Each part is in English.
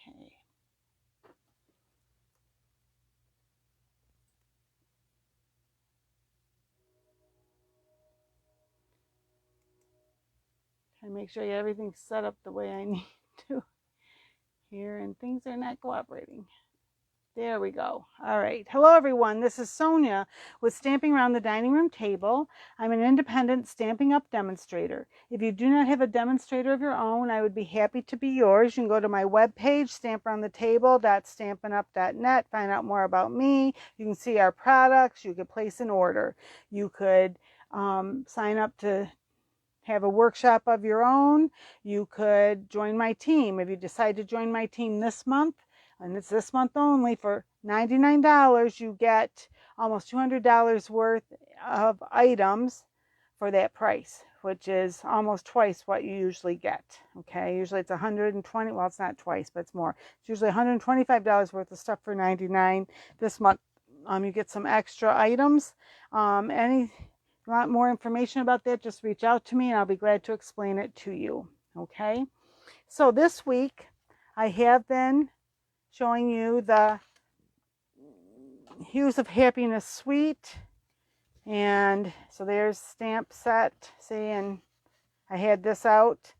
Okay. Try to make sure everything's set up the way I need to here, and things are not cooperating. There we go. All right. Hello, everyone. This is Sonia with Stamping Around the Dining Room Table. I'm an independent Stampin' Up! Demonstrator. If you do not have a demonstrator of your own, I would be happy to be yours. You can go to my webpage, stamparoundthetable.stampinup.net, find out more about me. You can see our products. You could place an order. You could sign up to have a workshop of your own. You could join my team. If you decide to join my team this month, and it's this month only, for $99, you get almost $200 worth of items for that price, which is almost twice what you usually get. Okay, usually it's $120. Well, it's not twice, but it's more. It's usually $125 worth of stuff for $99. This month, you get some extra items. If you want more information about that, just reach out to me and I'll be glad to explain it to you. Okay, so this week I have been showing you the Hues of Happiness Suite. And so there's stamp set. See, and I had this out.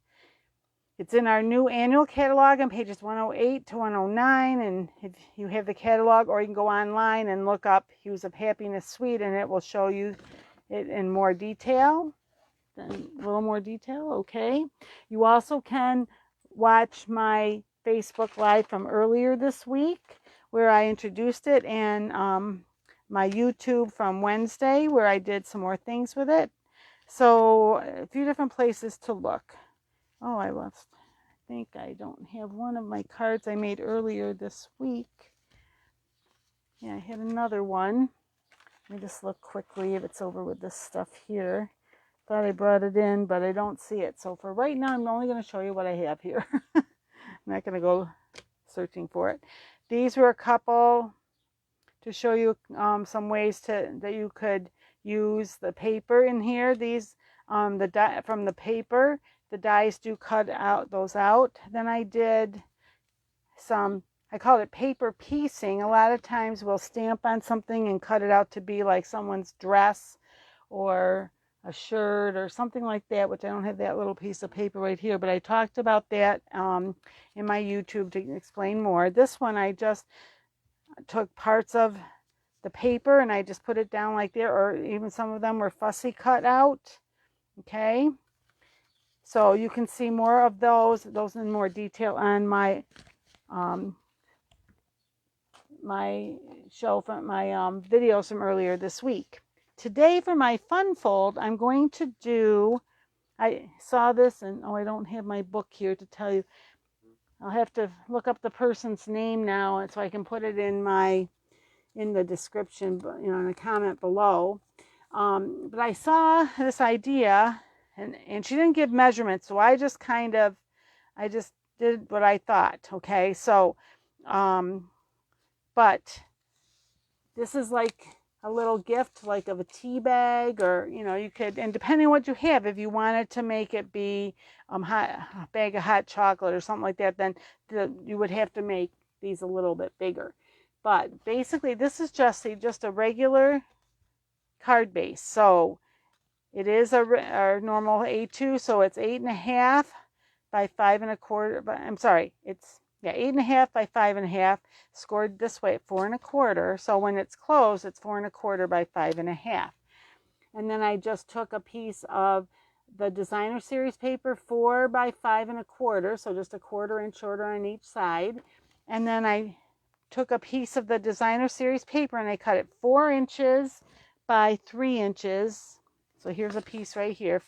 It's in our new annual catalog on pages 108 to 109. And if you have the catalog, or you can go online and look up Hues of Happiness Suite, and it will show you it in more detail. A little more detail, okay. You also can watch my Facebook Live from earlier this week where I introduced it, and my YouTube from Wednesday where I did some more things with it. So a few different places to look. Oh, I think I don't have one of my cards I made earlier this week. Yeah, I had another one. Let me just look quickly if it's over with this stuff here. Thought I brought it in, but I don't see it. So for right now, I'm only going to show you what I have here. I'm not going to go searching for it. These were a couple to show you some ways that you could use the paper in here. These from the paper, the dies do cut out those out. Then I did some, I call it paper piecing. A lot of times we'll stamp on something and cut it out to be like someone's dress or a shirt or something like that, which I don't have that little piece of paper right here, but I talked about that in my YouTube to explain more. This one, I just took parts of the paper and I just put it down like there, or even some of them were fussy cut out. Okay, so you can see more of those in more detail on my my show from my videos from earlier this week. Today for my fun fold, I'm going to do, I saw this and I don't have my book here to tell you. I'll have to look up the person's name now, and so I can put it in the description, in a comment below. But I saw this idea, and she didn't give measurements, so I just did what I thought. Okay, so, but this is like a little gift, like of a tea bag, or you could, and depending on what you have, if you wanted to make it be a bag of hot chocolate or something like that, then you would have to make these a little bit bigger. But basically, this is just a regular card base. So it is a normal A2, so it's 8.5 by 5 1/4. But I'm sorry, it's 8.5 by 5 1/2, scored this way at 4 1/4. So when it's closed, it's 4 1/4 by 5 1/2. And then I just took a piece of the designer series paper, 4 by 5 1/4, so just a 1/4 inch shorter on each side. And then I took a piece of the designer series paper and I cut it 4 inches by 3 inches. So here's a piece right here,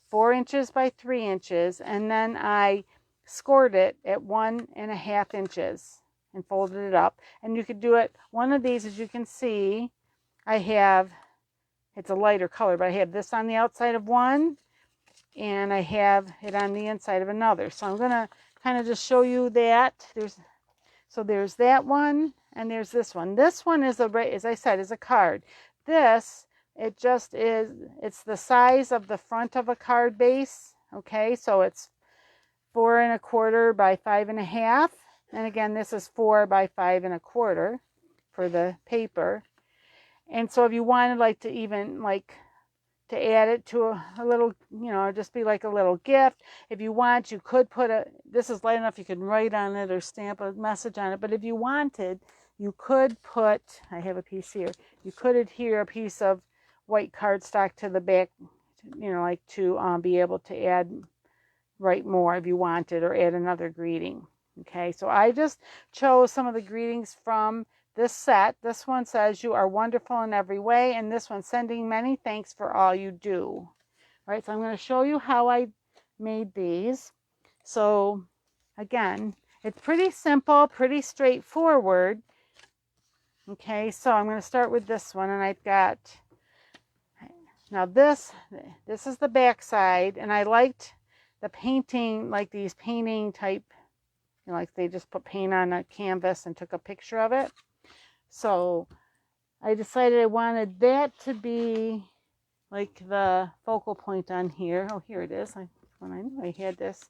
4 inches by 3 inches, and then I scored it at 1.5 inches and folded it up. And you could do it, one of these, as you can see, it's a lighter color, but I have this on the outside of one and I have it on the inside of another. So I'm going to kind of just show you that. There's that one, and there's this one. This one is, as I said, is a card. This, it's the size of the front of a card base. Okay, so it's 4 1/4 by 5 1/2. And again, this is 4 by 5 1/4 for the paper. And so if you wanted like to even like to add it to a little, you know, just be like a little gift. If you want, you could put this is light enough you can write on it or stamp a message on it. But if you wanted, you could put, I have a piece here, you could adhere a piece of white cardstock to the back, you know, like to be able to write more if you wanted, or add another greeting. Okay, so I just chose some of the greetings from this set. This one says, "You are wonderful in every way," and this one, "Sending many thanks for all you do." All right, so I'm going to show you how I made these. So again, it's pretty simple, pretty straightforward. Okay, so I'm going to start with this one, and I've got, now this is the back side, and I liked the painting, like these painting type, you know, like they just put paint on a canvas and took a picture of it. So I decided I wanted that to be like the focal point on here. Oh, here it is. When I knew I had this.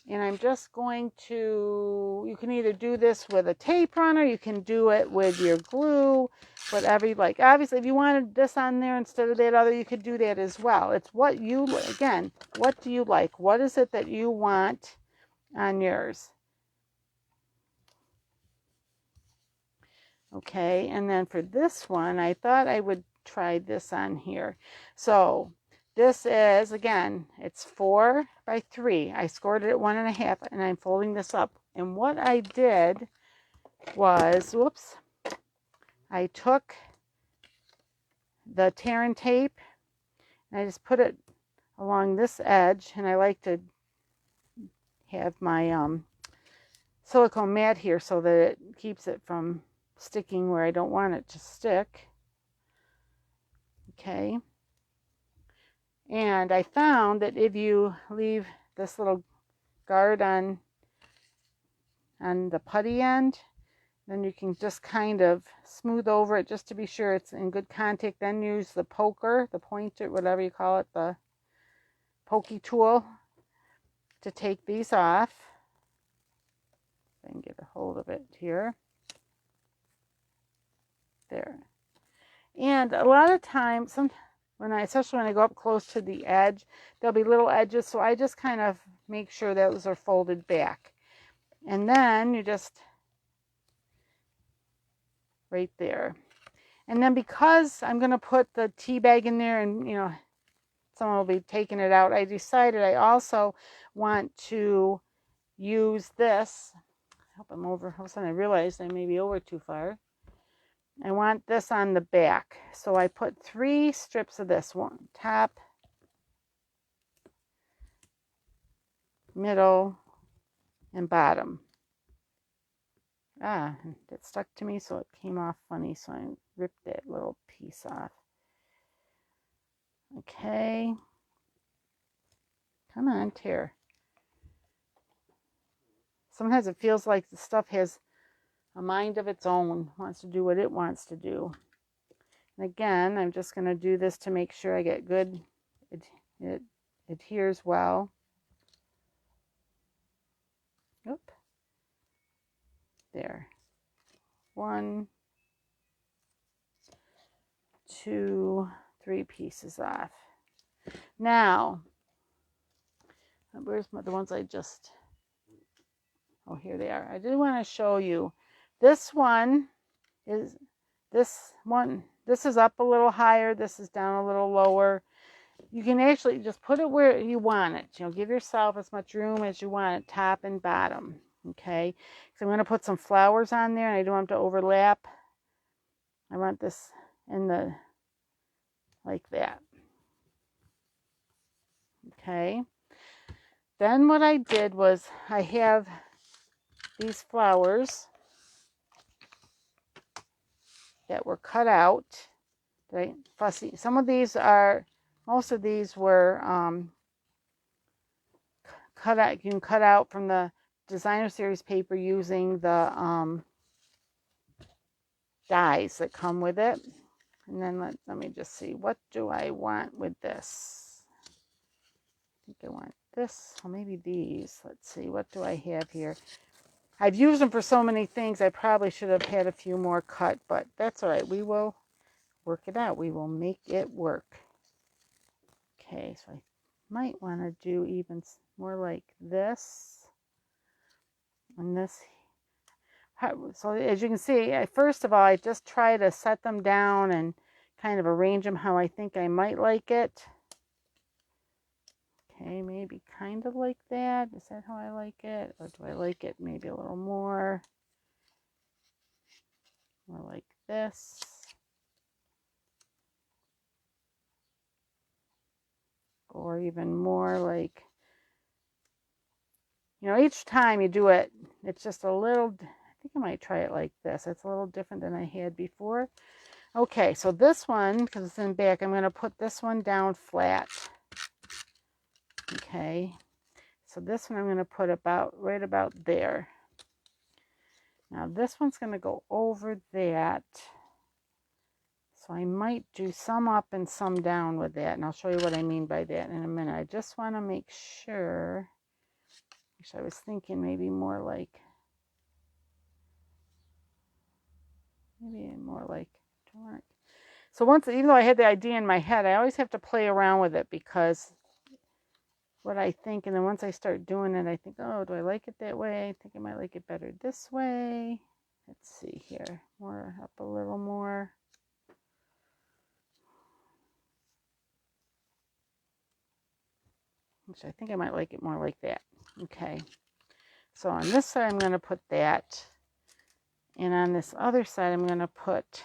And I'm just going to, you can either do this with a tape runner, you can do it with your glue, whatever you like. Obviously, if you wanted this on there instead of that other, you could do that as well. It's what you, again, what do you like? What is it that you want on yours? Okay, and then for this one, I thought I would try this on here. So this is, again, it's 4 by 3. I scored it at 1.5, and I'm folding this up. And what I did was, whoops, I took the tear and tape, and I just put it along this edge, and I like to have my silicone mat here so that it keeps it from sticking where I don't want it to stick. Okay, and I found that if you leave this little guard on the putty end, then you can just kind of smooth over it just to be sure it's in good contact. Then use the poker, the pointer, whatever you call it, the pokey tool, to take these off. If I can get a hold of it here. There. And a lot of times, especially when I go up close to the edge, there'll be little edges, so I just kind of make sure those are folded back. And then you just, right there. And then because I'm going to put the tea bag in there and, you know, someone will be taking it out, I decided I also want to use this. I hope I'm over. All of a sudden I realized I may be over too far. I want this on the back. So I put 3 strips of this, one top, middle, and bottom. It stuck to me, so it came off funny, so I ripped that little piece off. Okay. Come on, tear. Sometimes it feels like the stuff has a mind of its own, wants to do what it wants to do. And again, I'm just going to do this to make sure I get good, it adheres well. Oop. There. 1, 2, 3 pieces off. Now, where's the ones I just, oh, here they are. I did want to show you. This is up a little higher. This is down a little lower. You can actually just put it where you want it. You know, give yourself as much room as you want it, top and bottom. Okay, so I'm going to put some flowers on there, and I don't want them to overlap. I want this in the, like that. Okay, then what I did was I have these flowers that were cut out. Right, fussy. Some of these are, most of these were cut out. You can cut out from the designer series paper using the dies that come with it. And then let me just see, what do I want with this? I think I want this, or maybe these. Let's see, what do I have here? I've used them for so many things. I probably should have had a few more cut, but that's all right. We will work it out. We will make it work. Okay, so I might want to do even more like this. And this. So as you can see, first of all, I just try to set them down and kind of arrange them how I think I might like it. Okay, maybe kind of like that. Is that how I like it? Or do I like it maybe a little more? More like this. Or even more like, you know, each time you do it, it's just a little, I think I might try it like this. It's a little different than I had before. Okay, so this one, because it's in back, I'm going to put this one down flat. Okay, so this one I'm going to put right about there. Now this one's going to go over that. So I might do some up and some down with that, and I'll show you what I mean by that in a minute. I just want to make sure, actually I was thinking maybe more like so once, even though I had the idea in my head, I always have to play around with it because what I think, and then once I start doing it, I think, oh, do I like it that way? I think I might like it better this way. Let's see here, more up a little more. Which I think I might like it more like that. Okay, so on this side I'm going to put that, and on this other side I'm going to put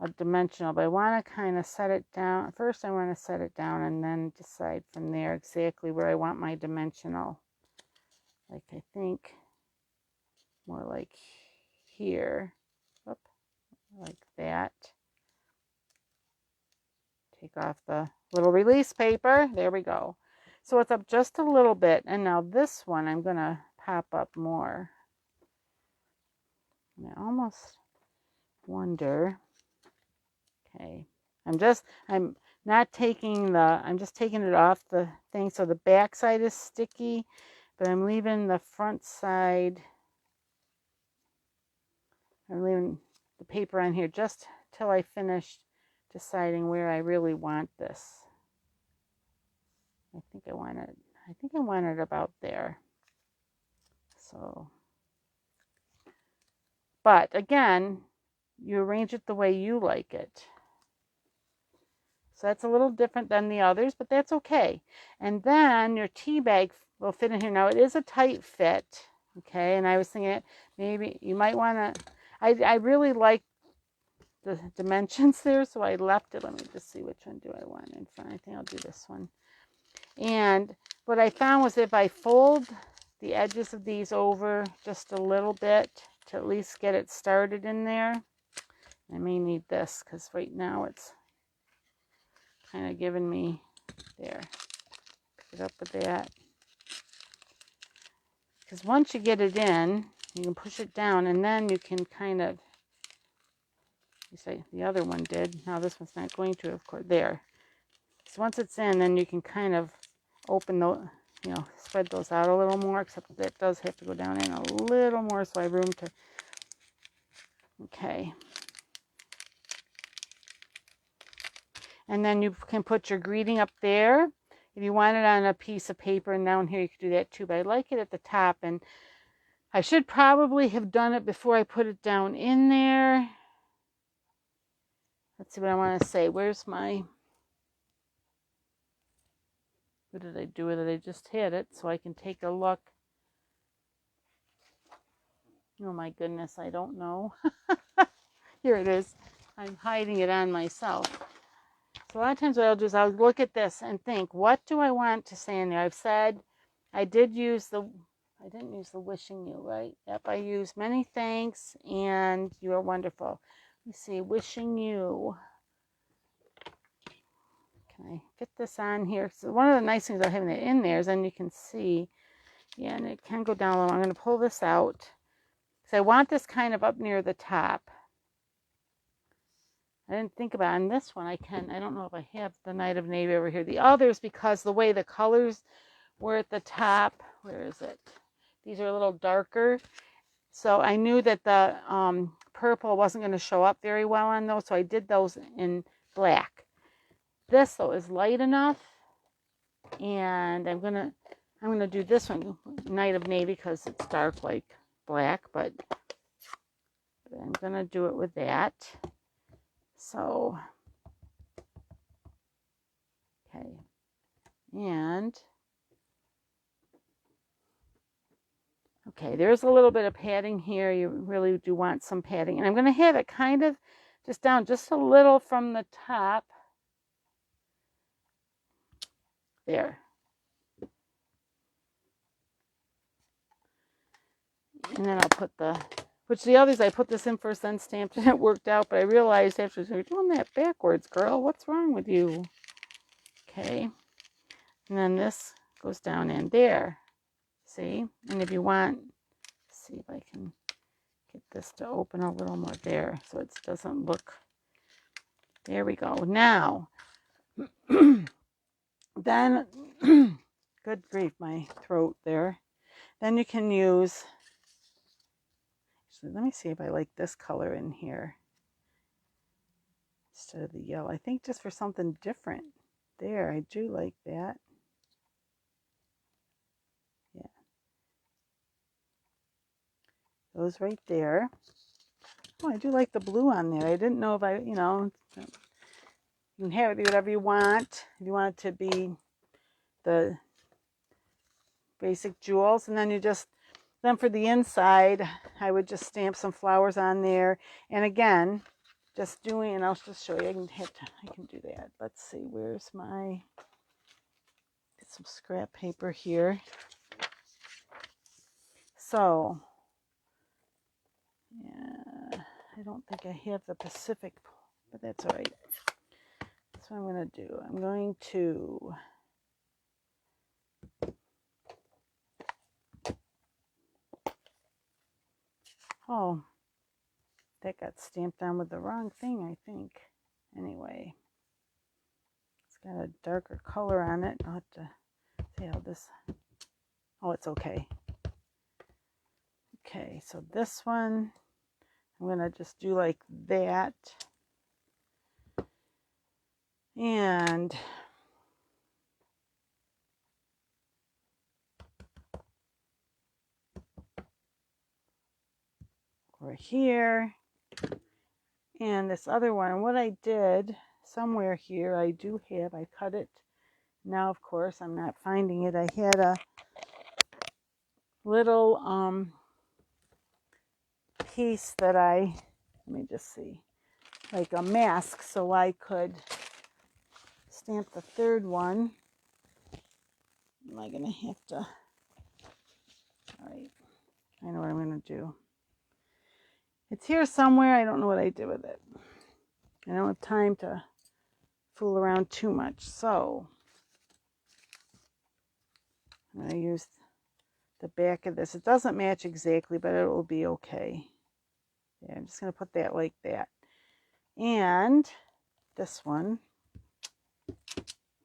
a dimensional, but I want to kind of set it down. First I want to set it down and then decide from there exactly where I want my dimensional. Like I think more like here. Oop, like that. Take off the little release paper. There we go. So it's up just a little bit, and now this one I'm going to pop up more. And I almost wonder. Okay, I'm just taking it off the thing, so the back side is sticky, but I'm leaving the front side, I'm leaving the paper on here just till I finish deciding where I really want this. I think I want it about there. So, but again, you arrange it the way you like it. So that's a little different than the others, but that's okay. And then your tea bag will fit in here. Now it is a tight fit, okay? And I was thinking maybe you might want to, I really like the dimensions there, so I left it. Let me just see, which one do I want in front? I think I'll do this one. And what I found was if I fold the edges of these over just a little bit to at least get it started in there, I may need this because right now it's kind of giving me there. Pick it up with that. Because once you get it in, you can push it down, and then you can kind of, you say the other one did. Now this one's not going to, of course. There. So once it's in, then you can kind of open those, spread those out a little more. Except that does have to go down in a little more, so I have room to. Okay. And then you can put your greeting up there. If you want it on a piece of paper and down here, you could do that too. But I like it at the top. And I should probably have done it before I put it down in there. Let's see what I want to say. Where's my... What did I do with it? I just had it so I can take a look. Oh my goodness, I don't know. Here it is. I'm hiding it on myself. So a lot of times what I'll do is I'll look at this and think, what do I want to say in there? I've said I didn't use the wishing you, right? Yep, I used many thanks and you are wonderful. Let me see, wishing you. Can I fit this on here? So one of the nice things about having it in there is then you can see, yeah, and it can go down a little. I'm going to pull this out because I want this kind of up near the top. I didn't think about it. On this one, I don't know if I have the Night of Navy over here. The others, because the way the colors were at the top, where is it? These are a little darker. So I knew that the purple wasn't going to show up very well on those, so I did those in black. This though is light enough, and I'm gonna do this one Night of Navy because it's dark like black, but I'm gonna do it with that. So okay, and okay, there's a little bit of padding here. You really do want some padding, and I'm gonna have it kind of just down just a little from the top there. And then I'll put the others, I put this in first, then stamped, and it worked out. But I realized after, you're doing that backwards, girl. What's wrong with you? Okay. And then this goes down in there. See? And if you want, see if I can get this to open a little more there so it doesn't look. There we go. Now, then, good grief, my throat there. Then you can use, actually, let me see if I like this color in here instead of the yellow. I think just for something different. There, I do like that. Yeah. Those right there. Oh, I do like the blue on there. I didn't know if I, you know, you can have it whatever you want. If you want it to be the basic jewels, and then you just, then for the inside, I would just stamp some flowers on there. And again, just doing, and I'll just show you, I can do that. Let's see, where's my, get some scrap paper here. So, yeah, I don't think I have the Pacific, but that's all right. That's what I'm going to do. I'm going to, oh, that got stamped on with the wrong thing, I think. Anyway, it's got a darker color on it. I'll have to see how this, oh, it's okay. Okay, so this one, I'm going to just do like that. And over here. And this other one, what I did somewhere here, I do have, I cut it. Now, of course, I'm not finding it. I had a little piece that let me just see, like a mask, so I could stamp the third one. Am I going to have to, all right, I know what I'm going to do. It's here somewhere. I don't know what I did with it. I don't have time to fool around too much, so I'm going to use the back of this. It doesn't match exactly, but it will be okay. Yeah, I'm just going to put that like that. And this one,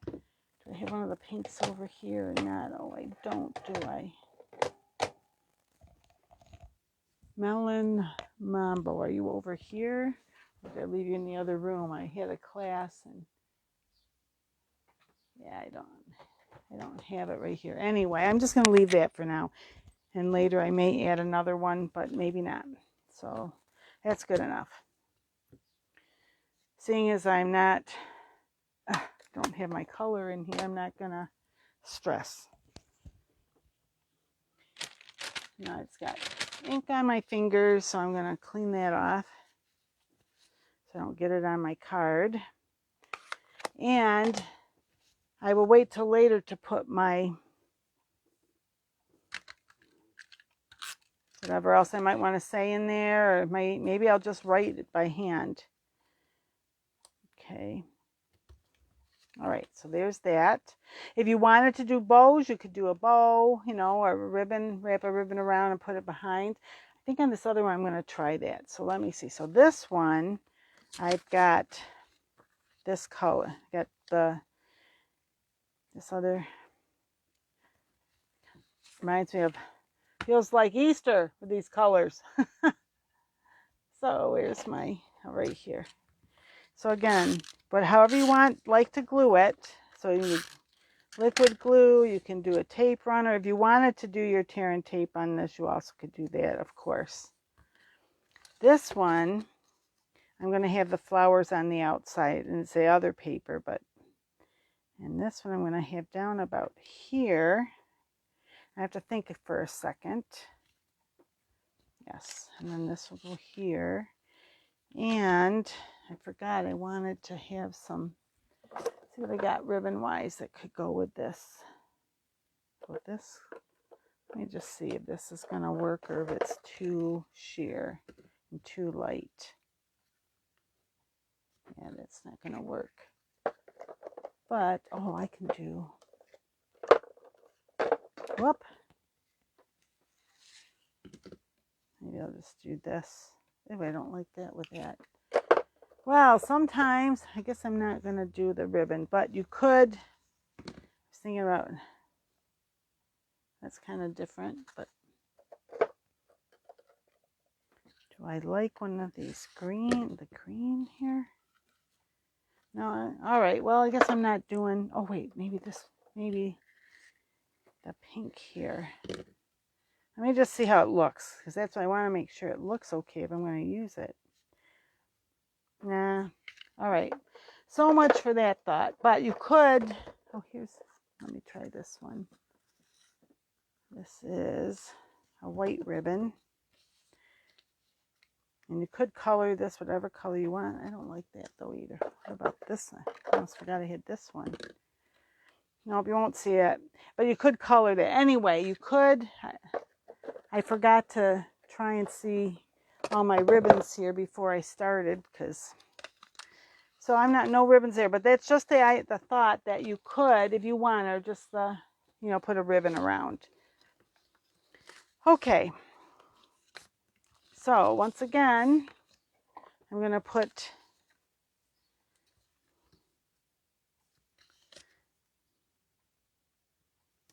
do I have one of the pinks over here or not? Oh, I don't, do I? Melon Mambo, are you over here? Or did I leave you in the other room? I had a class and yeah, I don't have it right here. Anyway, I'm just going to leave that for now. And later I may add another one, but maybe not. So that's good enough. Seeing as I'm not, don't have my color in here, I'm not going to stress. Now it's got ink on my fingers, so I'm going to clean that off so I don't get it on my card. And I will wait till later to put my whatever else I might want to say in there, or maybe I'll just write it by hand. Okay. All right, so there's that. If you wanted to do bows, you could do a bow, you know, or a ribbon, wrap a ribbon around and put it behind. I think on this other one, I'm going to try that. So let me see. So this one, I've got this color. I got this other, reminds me of, Feels like Easter with these colors. So where's my, right here. So again, but however you like to glue it. So you need liquid glue, you can do a tape runner. If you wanted to do your tear and tape on this, you also could do that, of course. This one, I'm going to have the flowers on the outside, and it's the other paper, and this one I'm going to have down about here. I have to think for a second. Yes, and then this will go here. And I forgot I wanted to have some, see what I got ribbon-wise that could go with this. Let me just see if this is going to work or if it's too sheer and too light. Yeah, that's not going to work. But, oh, I can do, whoop. Maybe I'll just do this. Maybe I don't like that with that. Well, sometimes, I guess I'm not going to do the ribbon, but you could, I was thinking about, that's kind of different, but do I like one of these green, the green here? No, all right, well, I guess I'm not doing, oh wait, maybe the pink here. Let me just see how it looks, because that's what I want to make sure it looks okay if I'm going to use it. Nah, all right. So much for that thought, but you could, oh, let me try this one. This is a white ribbon. And you could color this whatever color you want. I don't like that though either. What about this one? I almost forgot I had this one. Nope, you won't see it. But you could color that. Anyway, you could. I forgot to try and see all my ribbons here before I started, because so I'm not, no ribbons there, but that's just the thought that you could, if you want, or just put a ribbon around. Okay. So once again, I'm going to put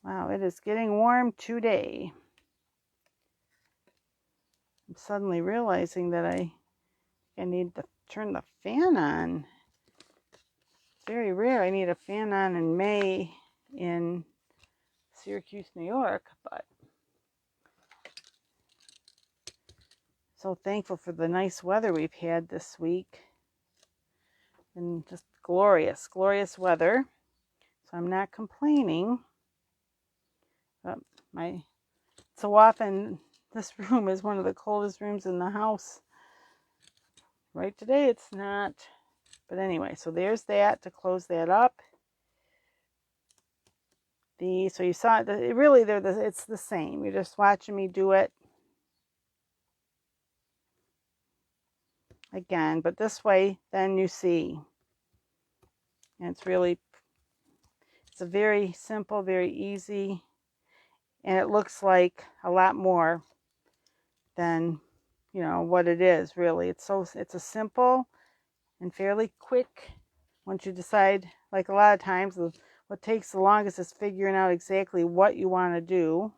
wow, it is getting warm today. I'm suddenly realizing that I need to turn the fan on. It's very rare I need a fan on in May in Syracuse, New York, but so thankful for the nice weather we've had this week. And just glorious, glorious weather. So I'm not complaining. But so often this room is one of the coldest rooms in the house. Right today it's not. But anyway, so there's that to close that up. So you saw it, it's the same. You're just watching me do it again, but this way then you see. And it's a very simple, very easy, and it looks like a lot more than what it is really. It's a simple and fairly quick, once you decide, like a lot of times what takes the longest is figuring out exactly what you want to do,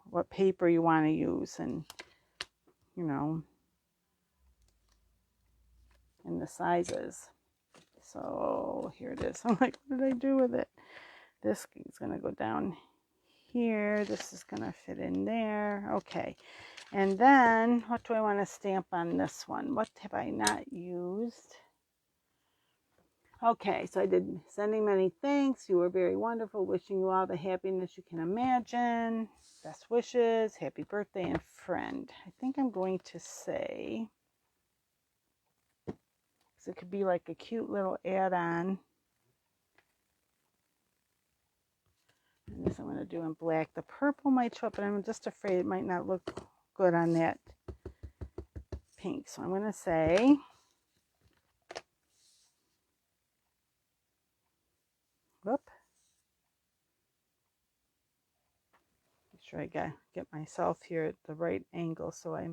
what paper you want to use, and and the sizes. So here it is. I'm like, what did I do with it? This is going to go down here. This is going to fit in there. Okay. And then what do I want to stamp on this one? What have I not used? Okay, so I did sending many thanks. You were very wonderful. Wishing you all the happiness you can imagine. Best wishes. Happy birthday and friend. I think I'm going to say, because it could be like a cute little add-on. And this I'm going to do in black. The purple might show up, but I'm just afraid it might not look good on that pink. So I'm going to say, whoop. Make sure I get myself here at the right angle so I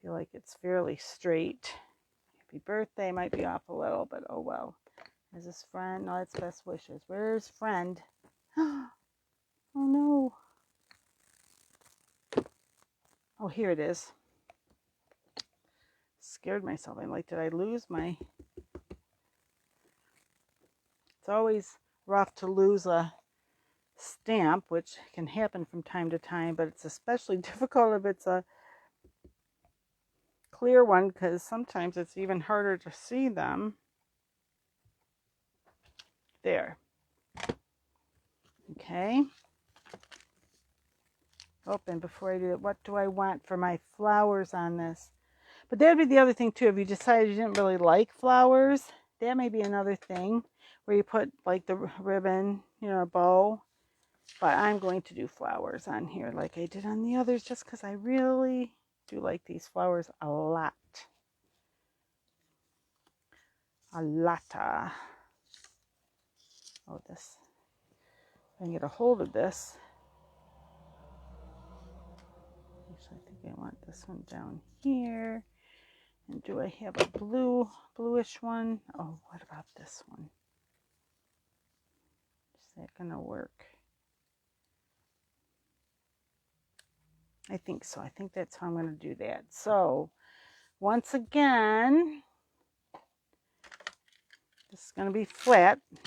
feel like it's fairly straight. Happy birthday. Might be off a little, but oh well. Is this friend? No, it's best wishes. Where's friend? Oh no. Oh, here it is. Scared myself. I'm like, did I lose my... It's always rough to lose a stamp, which can happen from time to time, but it's especially difficult if it's a clear one, because sometimes it's even harder to see them. There. Okay. Open before I do it. What do I want for my flowers on this? But that'd be the other thing too. If you decided you didn't really like flowers, that may be another thing where you put like the ribbon, you know, a bow. But I'm going to do flowers on here like I did on the others, just because I really do like these flowers a lot. A lotta. Oh, this. If I can get a hold of this. Actually, I think I want this one down here. And do I have a bluish one? Oh, what about this one? Is that gonna work? I think so. I think that's how I'm gonna do that. So, once again, this is gonna be flat. I'm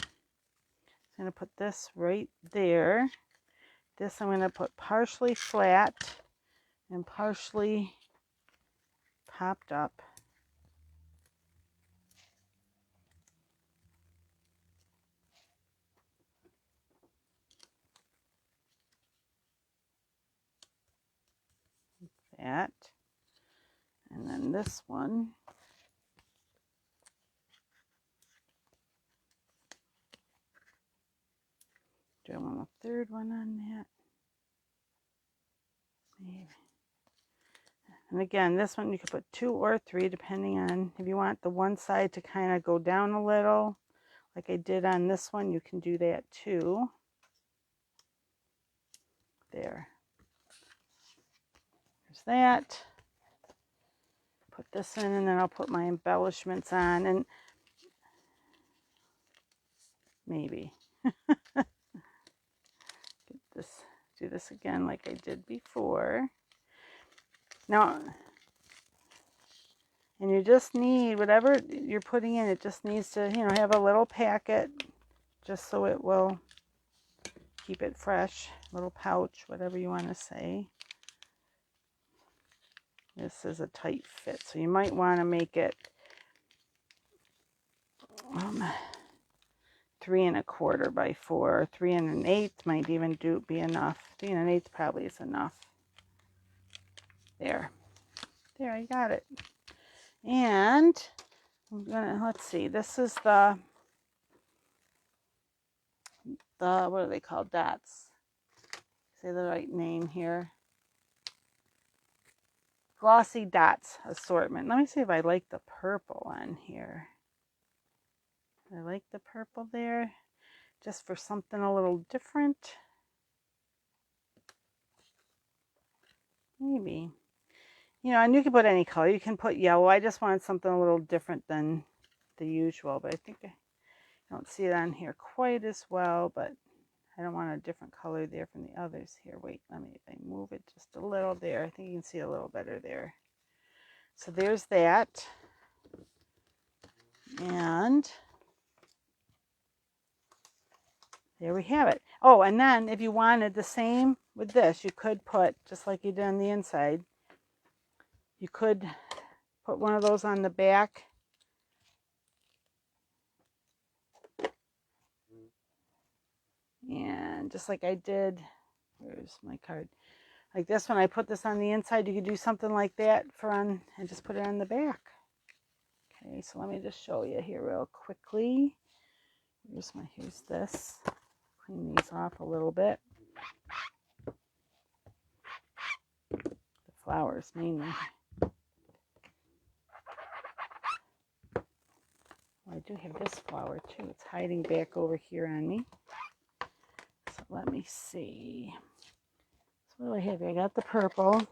gonna put this right there. This I'm gonna put partially flat and partially popped up. That. And then this one. Do I want a third one on that? Maybe. And again, this one you could put 2 or 3 depending on if you want the one side to kind of go down a little. Like I did on this one, you can do that too. There. There's that. Put this in and then I'll put my embellishments on and maybe get this, do this again like I did before. Now, and you just need whatever you're putting in, it just needs to, you know, have a little packet just so it will keep it fresh, little pouch, whatever you want to say. This is a tight fit, so you might want to make it 3 1/4 by 4, 3 1/8 might even be enough. 3 1/8 probably is enough. There, I got it. And I'm gonna, let's see, this is the what are they called? Dots. Say the right name here. Glossy Dots Assortment. Let me see if I like the purple on here. I like the purple there, just for something a little different. Maybe. You know, and you can put any color. You can put yellow. I just wanted something a little different than the usual, but I think I don't see it on here quite as well, but I don't want a different color there from the others here. Wait, let me move it just a little there. I think you can see a little better there. So there's that. And there we have it. Oh, and then if you wanted the same with this, you could put, just like you did on the inside, you could put one of those on the back. And just like I did, where's my card? Like this one, I put this on the inside. You could do something like that and just put it on the back. Okay, so let me just show you here real quickly. Here's this. Clean these off a little bit. The flowers mainly. I do have this flower too. It's hiding back over here on me. So let me see. So what do I have here? I got the purple.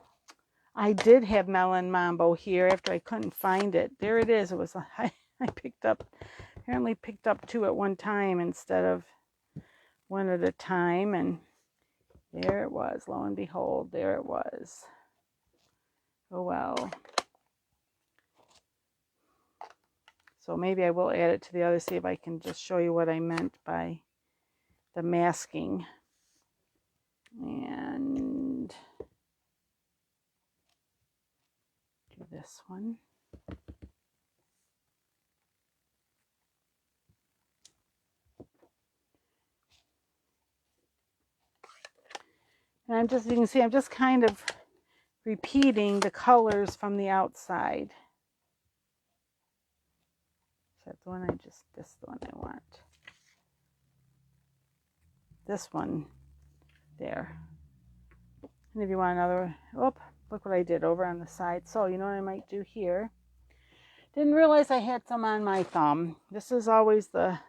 I did have Melon Mambo here after I couldn't find it. There it is. It was I apparently picked up 2 at one time instead of 1 at a time, and there it was. Lo and behold, there it was. Oh well. So maybe I will add it to the other, see if I can just show you what I meant by the masking. And do this one. And I'm just, you can see, I'm just kind of repeating the colors from the outside. Is that the one this is the one I want. This one there. And if you want another, oh, look what I did over on the side. So you know what I might do here? Didn't realize I had some on my thumb. This is always the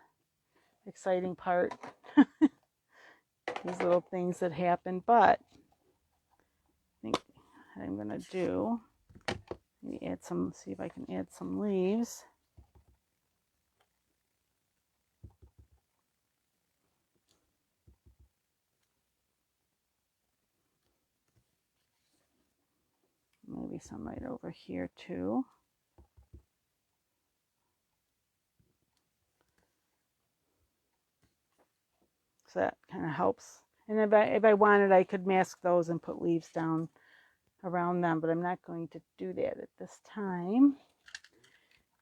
exciting part. These little things that happen, but I think what I'm gonna do, maybe add some, see if I can add some leaves. Maybe some right over here too. So that kind of helps. And if I wanted, I could mask those and put leaves down around them, but I'm not going to do that at this time.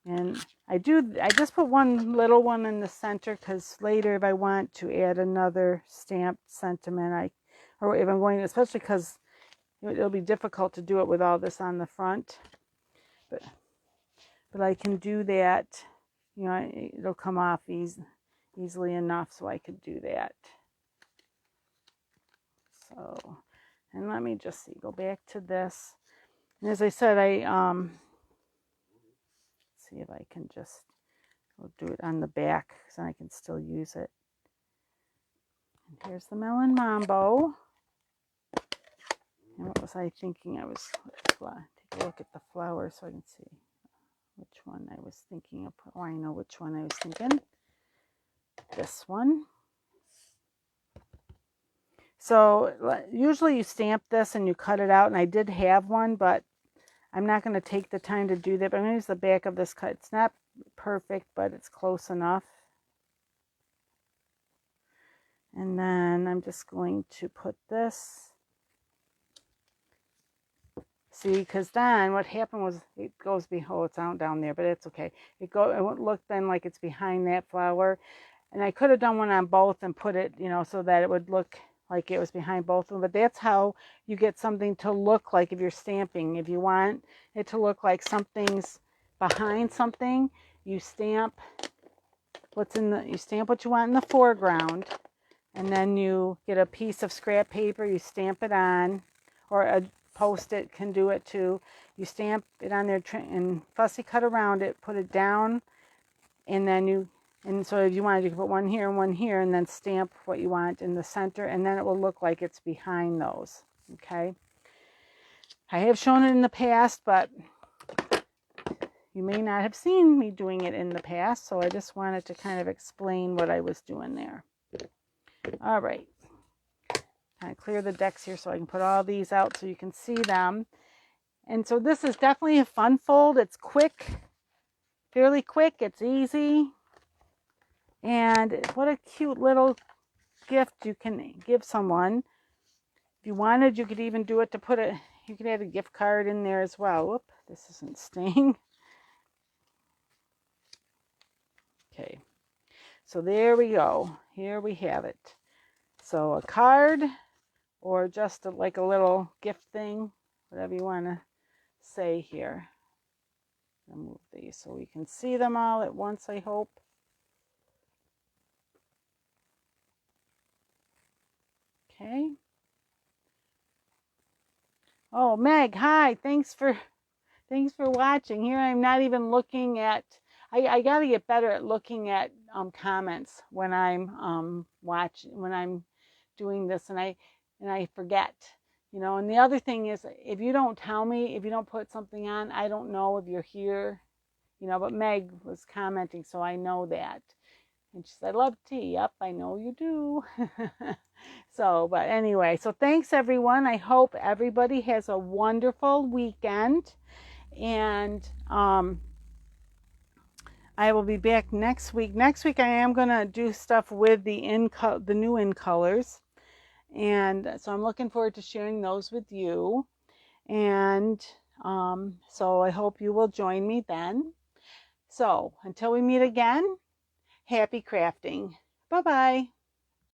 And I just put one little one in the center because later if I want to add another stamped sentiment, or if I'm going, especially because it'll be difficult to do it with all this on the front, but I can do that, you know, it'll come off easily enough so I could do that. So, and let me just see, go back to this. And as I said, see if I can just, I'll do it on the back so I can still use it. And here's the Melon Mambo. And what was I thinking? I was, take a look at the flower so I can see which one I was thinking of. Oh, I know which one I was thinking. This one. So usually you stamp this and you cut it out, and I did have one, but I'm not going to take the time to do that. But I'm going to use the back of this cut. It's not perfect, but it's close enough. And then I'm just going to put this. See, because then what happened was it goes behind, oh, it's out down there, but it's okay. It won't look then like it's behind that flower. And I could have done one on both and put it, you know, so that it would look like it was behind both of them. But that's how you get something to look like if you're stamping. If you want it to look like something's behind something, you stamp you stamp what you want in the foreground, and then you get a piece of scrap paper, you stamp it on, or a Post-it can do it too. You stamp it on there and fussy cut around it, put it down, and then and so if you wanted, you can put one here, and then stamp what you want in the center, and then it will look like it's behind those. Okay. I have shown it in the past, but you may not have seen me doing it in the past, so I just wanted to kind of explain what I was doing there. All right. Kind of clear the decks here so I can put all these out so you can see them. And so this is definitely a fun fold. It's quick, fairly quick. It's easy. And what a cute little gift you can give someone. If you wanted, you could even do it to you could add a gift card in there as well. Whoop, this isn't staying. Okay, so there we go. Here we have it. So a card, or just like a little gift thing, whatever you want to say here. I'll move these so we can see them all at once, I hope. Okay. Oh, Meg, hi. Thanks for watching. Here I'm not even looking at, I got to get better at looking at comments when I'm when I'm doing this, and I forget, you know. And the other thing is, if you don't tell me, if you don't put something on, I don't know if you're here, you know. But Meg was commenting, so I know that. And she said, I love tea. Yep, I know you do. So, but anyway, so thanks everyone. I hope everybody has a wonderful weekend. And I will be back next week. Next week I am going to do stuff with the new in colors. And so I'm looking forward to sharing those with you. And so I hope you will join me then. So until we meet again, happy crafting. Bye-bye.